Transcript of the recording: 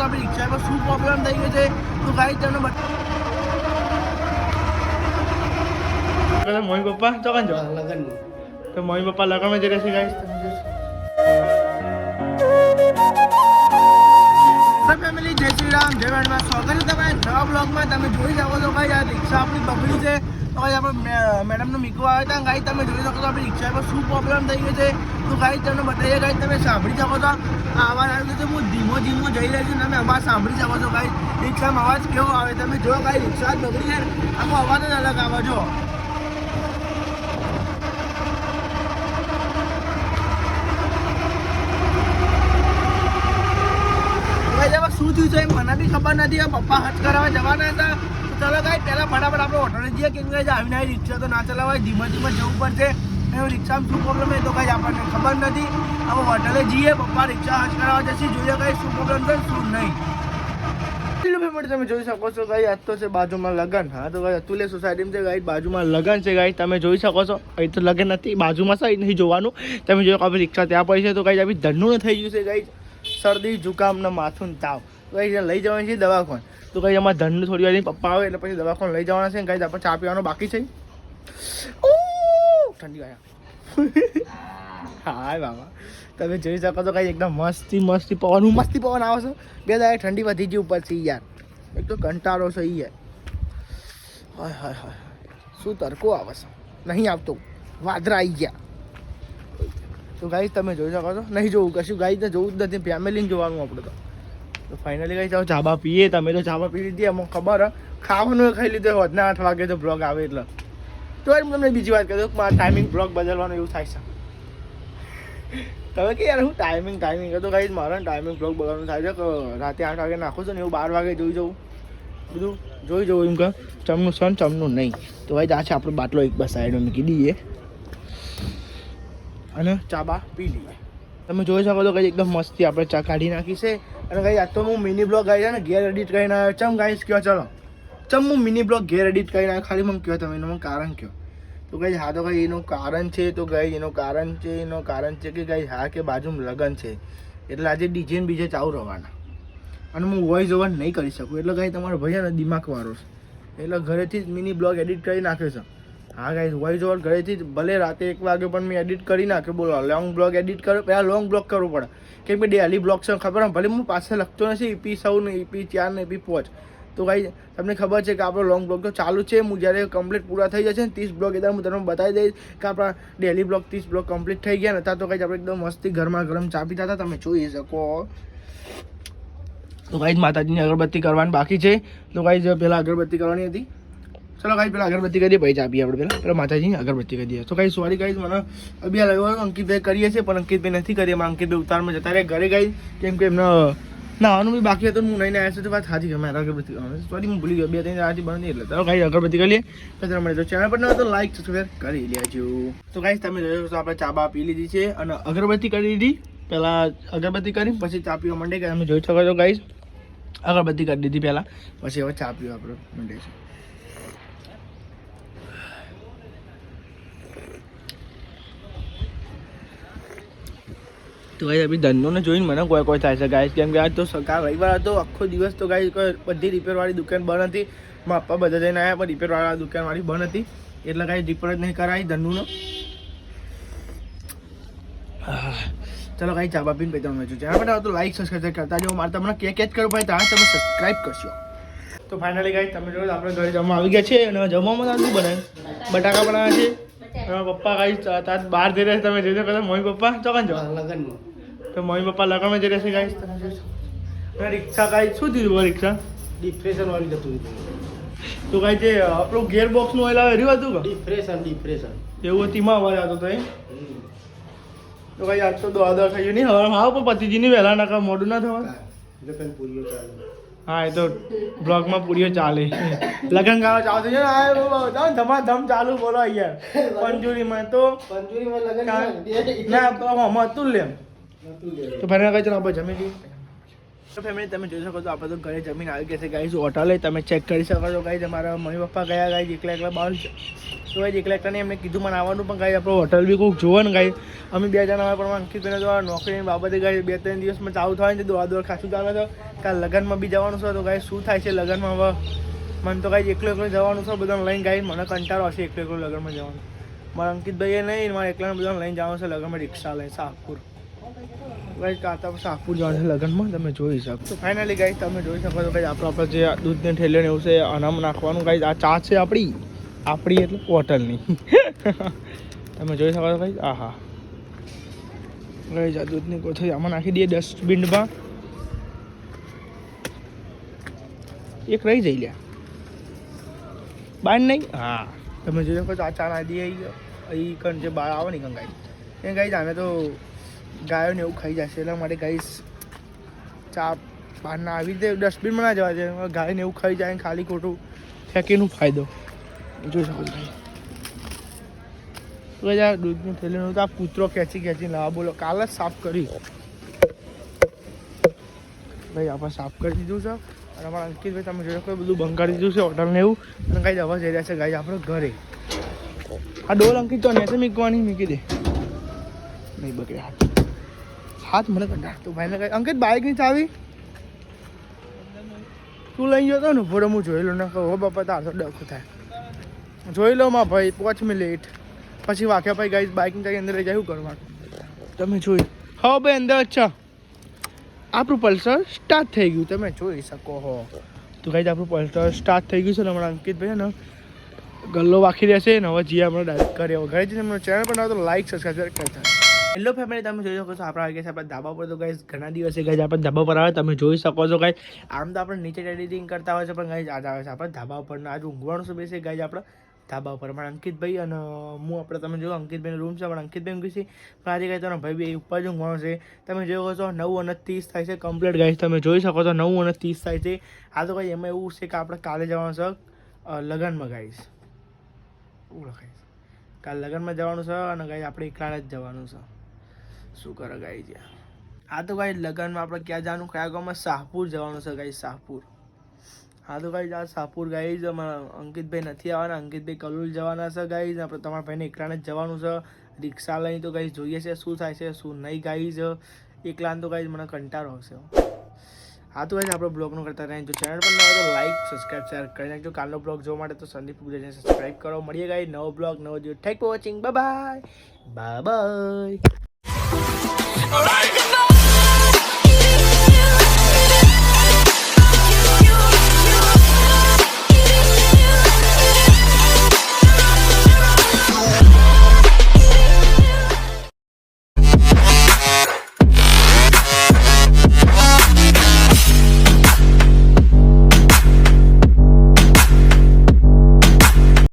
આપણી રિક્ષામાં શું પ્રોબ્લેમ થઈ ગયો છે તો ગાઈસ તમને મમ્મી પપ્પા તો કાં જો લગન તો મમ્મી પપ્પા લગનમાં જઈ રહ્યા છે ગાઈસ ફેમિલી જય શ્રી રામ જય વાડમાં સ્વાગત છે તમારા નવા બ્લોગમાં તમે જોઈ શકો છો ગાઈસ આ રિક્ષા આપણી બગડી છે તો ગાઈસ આપણે મેડમને મીકવા આવ્યા હતા ગાઈસ તમે જોઈ શકો છો આપણી રિક્ષામાં શું પ્રોબ્લેમ થઈ ગયો છે તો ગાઈસ તમને બતાવીએ ગાઈસ તમે સાંભળી શકો છો આ અવાજ આવ્યો છે હું ધીમો જઈ રહ્યો છું તમે અવાજ સાંભળી શકો છો ગાઈસ રિક્ષામાં અવાજ કેવો આવે તમે જો ગાઈસ રિક્ષા બગડી છે આખો અવાજ જ અલગ આવે જો શું થયું છે મને બી ખબર નથી પપ્પા હજ કરાવવા જવાના હતા તો ચલો ગાઈ પહેલાં ફટાફટ આપણે હોટલે જઈએ કેમ કે આવીને આવી રિક્ષા તો ના ચલાવાય ધીમે ધીમે જવું પડશે એનું રિક્ષામાં શું પ્રોબ્લેમ છે તો કાંઈ આપણને ખબર નથી હવે હોટલે જઈએ પપ્પા રિક્ષા હજ કરાવવા જશે જોઈએ કાંઈ શું પ્રોબ્લેમ છે શું નહીં તમે જોઈ શકો છો ગાઈ આજ તો છે બાજુમાં લગન હા તો ગાઈ અતુલ્ય સોસાયટીમાં છે ગાઈ બાજુમાં લગન છે ગાઈ તમે જોઈ શકો છો અહીં તો લગન નથી બાજુમાં છે નહીં જોવાનું તમે જોયો કે આપણી રિક્ષા ત્યાં પડી છે તો ગાઈ આવી ધનનું થઈ ગયું છે ગાઈ શરદી જુકામ ને માથું તાવ તો કઈ લઈ જવાની છે દવાખાન તો કઈ અમારા ધનનું થોડી વાર પપ્પા આવે એટલે પછી દવાખાન લઈ જવાના છે કઈ આપણે ચા પીવાનો બાકી છે ઠંડી વાયા હા બાબા તમે જોઈ શકો છો કઈ એકદમ મસ્તી પવન આવે છે બે દાડે ઠંડી વધી ગઈ ઉપરથી યાર એક તો કંટાળો છે યાર હાય હાય હાય શું તડકો આવે છે નહીં આવતો વાદળા આવી ગયા તો ગાઈસ તમે જોઈ શકો છો નહીં જોવું કશું ગાઈસ ને જોવું જ નથી ફેમિલીને જોવાનું આપણે તો ફાઇનલી ગાઈસ ચાલો ચાબા પીએ તમે તો ચાબા પી લીધી અમને ખબર ખાવાનું ખાઈ લીધું હોત ને 8 વાગે તો બ્લોગ આવે એટલે તો હું તમને બીજી વાત કહી દઉં મારા ટાઈમિંગ બ્લોગ બદલવાનું એવું થાય છે તમે કે યાર હું ટાઈમિંગ તો ગાઈસ મારા ટાઈમિંગ બ્લોગ બદલવાનું થાય છે કે રાતે 8 વાગે નાખું છું ને એવું 12 વાગે જોઈ જવું બધું જોઈ જવું એમ કે ચમનું સન ચમનું નહીં તો ગાઈસ આ છે આપણો બાટલો એક બસ સાઈડમાં મૂકી દઈએ અને ચાબા પી લઈએ તમે જોઈ શકો છો કંઈ એકદમ મસ્તી આપણે ચા કાઢી નાખી છે અને કંઈ આજ તો હું મિની બ્લોગ આવી છે ને ઘેર એડિટ કરીને આવ્યો ચમ ગાઈસ કયો ચલો હું મિની બ્લોગ ઘેર એડિટ કરીને આવ્યો ખાલી મને કહો તમે એનું કારણ કહો તો કંઈ હા તો કંઈ એનું કારણ છે તો કંઈ એનું કારણ છે કે કંઈ હા કે બાજુમાં લગન છે એટલે આજે ડીજે ને બીજે ચાલુ રહેવાના અને હું વોઇસ ઓવર નહીં કરી શકું એટલે કંઈ તમારો ભાઈ ને દિમાગવાળો છે એટલે ઘરેથી જ મિની બ્લોગ એડિટ કરી નાખ્યો છે હા ગાઈસ વોઇસ ઓવર ઘરેથી જ ભલે રાતે 1 વાગે પણ મેં એડિટ કરી નાખ્યો બોલો લોંગ બ્લોગ એડિટ કર્યો પહેલાં લોંગ બ્લોગ કરવું પડે કેમ કે ડેલી બ્લોગ છે ખબર ભલે હું પાસે લખતો નથી EP 100 ને EP 4 ને EP 5 તો ગાઈસ તમને ખબર છે કે આપણો લોંગ બ્લોગ તો ચાલુ છે હું જ્યારે કમ્પ્લીટ પૂરા થઈ જશે ને 30 બ્લોગ એકદમ હું તમને બતાવી દઈશ કે આપણા ડેલી બ્લોગ 30 બ્લોગ કમ્પ્લીટ થઈ ગયા ને હતા તો ગાઈસ આપણે એકદમ મસ્તી ગરમા ગરમ ચા પીતા હતા તમે જોઈ શકો તો ગાઈસ માતાજીની અગરબત્તી કરવાની બાકી છે તો ગાઈસ પહેલાં અગરબત્તી કરવાની હતી ચલો ગાઈસ પેલા અગરબત્તી કરી દઈએ પછી ચા પીએ આપણે પેલા માતાજીની અગરબત્તી કરી દઈએ તો ગાઈસ સોરી ગાઈસ મને અભી લાગ્યો અંકિતભાઈ કરીએ છીએ પણ અંકિતભાઈ નથી કરીએ એમાં અંકિતભાઈ ઉતારમાં જતા રહે ઘરે ગાઈસ કેમ કે એમને નાવાનું બી બાકી હતું હું નહીં આવ્યા છું તો વાત સાચી ગમે અગરબત્તી કરવાની સોરી હું ભૂલી ગયો 2-3 રાતથી બંધ નહીં એટલે તો ગાઈસ અગરબત્તી કરી લઈએ પછી મળે તો ચેનલ પર ન હોય તો લાઈક સબસ્ક્રાઈબ કરી લેજો તો ગાઈસ તમે જોયો તો આપણે ચા બા પી લીધી છે અને અગરબત્તી કરી દીધી પહેલાં અગરબત્તી કરી પછી ચા પીવા માંડે કે તમે જોઈ શકો છો ગાઈસ અગરબત્તી કરી દીધી પહેલાં પછી હવે ચા પીવા આપણે માંડે છે તો ગાઈસ અભી ધંધોને જોઈને મને કોઈ થાય છે ગાઈસ કેમ કે આજ તો કાલ રવિવાર હતો આખો દિવસ તો ગાઈસ કોઈ બધી રિપેરવાળી દુકાન બંધ હતી મારા પપ્પા બધા જઈને આવ્યા પણ રિપેરવાળા દુકાનવાળી બંધ હતી એટલે ગાઈસ રિપેર જ નહીં કરાવી ધંધુનો ચલો ગાઈસ ચા પીને પછી તમે ચેનલ પર તો લાઈક સબસ્ક્રાઈબ કરતા જાઓ મારે તમને કે જ કરો ભાઈ ત્યાં તમે સબસ્ક્રાઈબ કરશો તો ફાઇનલી ગાઈસ તમે જોયું આપણે ઘરે જમવા આવી ગયા છે અને જમવામાં શું બનાવ્યું બટાકા બનાવ્યા છે પપ્પા ગાઈસ તાર બહાર જઈ રહ્યા તમે જોઈ શકો મમ્મી પપ્પા ચોકન જો લગનમાં તો મમ્મી પપ્પા લગનમાં જઈ રહ્યા છે ગાઈસ તમે જોઈ રિક્ષા ગાઈસ શું થયું રિક્ષા ડિપ્રેશન વાળી જતું તો ગાઈસ જે આપણું ગિયર બોક્સનું ઓઇલ આવે રહ્યું હતું કે ડિપ્રેશન એવું તેમાં અવાજ આવતો હતો તો ગાઈસ આજ તો દોડા થઈ ગયું નહીં હવે આવો પણ પતિજીની વહેલા નાખા મોડું ના થવા હા એ તો બ્લોગમાં પૂરીઓ ચાલે લગન ગાવા ચાલુ છે ને ધમાધમ ચાલુ બોલો યાર પંજુરીમાં તો ના હતું લે તો ફરી કઈ ચાલો આપણે જમી લઈએ તો ફેમિલી તમે જોઈ શકો છો આપણે તો ઘરે જમીન આવી ગયા છે ગાઈઝ હોટલે તમે ચેક કરી શકો છો ગાઈઝ અમારા મમ્મી પપ્પા ગયા ગાઈઝ એકલા બહાર છે તો ગાઈઝ એકલા એમને કીધું મને આવવાનું પણ ગાઈઝ આપણો હોટલ બી કોઈક જોવો ને ગાઈઝ અમે 2 જણા પણ અંકિતભાઈને તો નોકરીની બાબતે ગાઈઝ 2-3 દિવસમાં ચાલુ થવાની છે દોડ ખાસું ચાલે છે કાલ લગ્નમાં બી જવાનું છે તો ગાઈઝ શું થાય છે લગ્નમાં હવે મને તો ગાઈઝ એકલો જવાનું છે બધાને લઈને ગાઈઝ મને કંટાળો હશે એકલો લગ્નમાં જવાનું મારા અંકિતભાઈએ નહીં મારા એકલાને બધાને લઈને જવાનું છે લગ્નમાં રિક્ષા લઈને શાહપુર ગાઈઝ કાતા શાહપુર જવાનું છે લગ્નમાં તમે જોઈ શકો તો ફાઇનલી ગાઈઝ તમે જોઈ શકો છો ગાઈઝ આપણે જે દૂધની ઠેલીઓ એવું છે અનામ નાખવાનું ગાઈઝ આ ચા છે આપણી એટલે હોટલની તમે જોઈ શકો છો ગાઈઝ આહા ગાઈઝ આ દૂધની કોથળી આમાં નાખી દઈએ ડસ્ટબિનમાં એક રહી જઈ લ્યા બાર નહીં હા તમે જોઈ શકો છો આ ચા નાખી દઈએ અહીં કણ જે બહાર આવે ને કણ ગાઈઝ એ ગાઈઝ આને તો ગાયોને એવું ખાઈ જશે એટલા માટે ગાઈસ ચા બહારના આવી રીતે ડસ્ટબિનમાં ના જવા છે ગાયને એવું ખાઈ જાય ખાલી ખોટું ફેંકીનો ફાયદો જોઈ શકો છો તો યાર દૂધની થેલીનું તો આ કૂતરો ખેંચી લાવા બોલો કાલ જ સાફ કરી ભાઈ આપણે સાફ કરી દીધું છે અને અમારા અંકિતભાઈ તમે જોઈ શકો બધું બંધ કરી દીધું છે હોટલને એવું અને ગાઈઝ અવાજ જઈ રહ્યા છે ગાઈઝ આપણે ઘરે આ ડોલ અંકિત તો નેસે મૂકવાની મૂકી દે નહીં બગડે હાથ મને કંટાળતો ભાઈને કઈ અંકિત બાઇકની ચાવી તું લઈ જતો ને ભોડો હું જોઈ લો ને કહો બાપા તારસો ડખો થાય જોઈ લો માં ભાઈ 5 મિનિટ પછી વાંખ્યા ભાઈ ગાઈઝ બાઇકની ચાવી અંદર લઈ જાય શું કરવાનું તમે જોઈ હા ભાઈ અંદર અચ્છા આપણું પલ્સર સ્ટાર્ટ થઈ ગયું તમે જોઈ શકો હો તો ગાઈઝ આપણું પલ્સર સ્ટાર્ટ થઈ ગયું છે ને હમણાં અંકિતભાઈ ને ગલ્લો વાખી રહેશે ને હવે જીયા હમણાં ડાયરેક્ટ કરે ઘરે જઈને એમનો ચેનલ પર તો લાઈક સબસ્ક્રાઈબ કરતા હેલો ફેમિલી તમે જોઈ શકો છો આપણે આવી ગયા છે આપણા ધાબા પર તો ગાઈઝ ઘણા દિવસે ગાઈઝ આપણે ધાબા પર આવે તમે જોઈ શકો છો ગાઈઝ આમ તો આપણે નીચે એડિટિંગ કરતા હોય છે પણ ગાઈઝ આજ આવે છે આપણે ધાબા પર આજ ઊંઘવાનું શું બેસે ગાઈઝ આપણે ધાબા પર પણ અંકિતભાઈ અને હું આપણે તમે જો અંકિતભાઈનો રૂમ છે પણ અંકિતભાઈ ઊંઘી છે પણ આજે ગાઈઝ તમારા ભાઈ ઉપર જ ઊંઘવાનું છે તમે જોઈ શકો છો 9:30 થાય છે કમ્પ્લીટ ગાઈઝ તમે જોઈ શકો છો 9:30 થાય છે આ તો ગાઈઝ એમાં એવું છે કે આપણે કાલે જવાનું છે લગ્નમાં ગાઈઝ એવું લખાય કાલે લગ્નમાં જવાનું છે અને ગાઈઝ આપણે એકલા જ જવાનું છે શું કરે ગાઈઝ યાર આ તો ગાઈઝ લગ્નમાં આપણે ક્યાં જવાનું કયા ગામમાં શાહપુર જવાનું છે ગાઈઝ શાહપુર હા તો ગાઈઝ આ શાહપુર ગાઈઝ અમારા અંકિતભાઈ નથી આવવાના અંકિતભાઈ કલોલ જવાના છે ગાઈઝ આપણે તમારા ભાઈને એકલાને જ જવાનું છે રિક્ષા લઈને તો ગાઈઝ જોઈએ છે શું થાય છે શું નહીં ગાઈઝ એકલાને તો ગાઈઝ મને કંટાળો હશે હા તો ગાઈઝ આપણે બ્લોગનું કરતા રહીએ જો ચેનલ પર ન હોય તો લાઈક સબસ્ક્રાઈબ શેર કરી નાખજો કાલનો બ્લોગ જોવા માટે તો સંદીપ ગુજરાતીને સબસ્ક્રાઈબ કરો મળીએ ગાઈઝ નવો બ્લોગ નવો દિવસ thank for watching bye bye.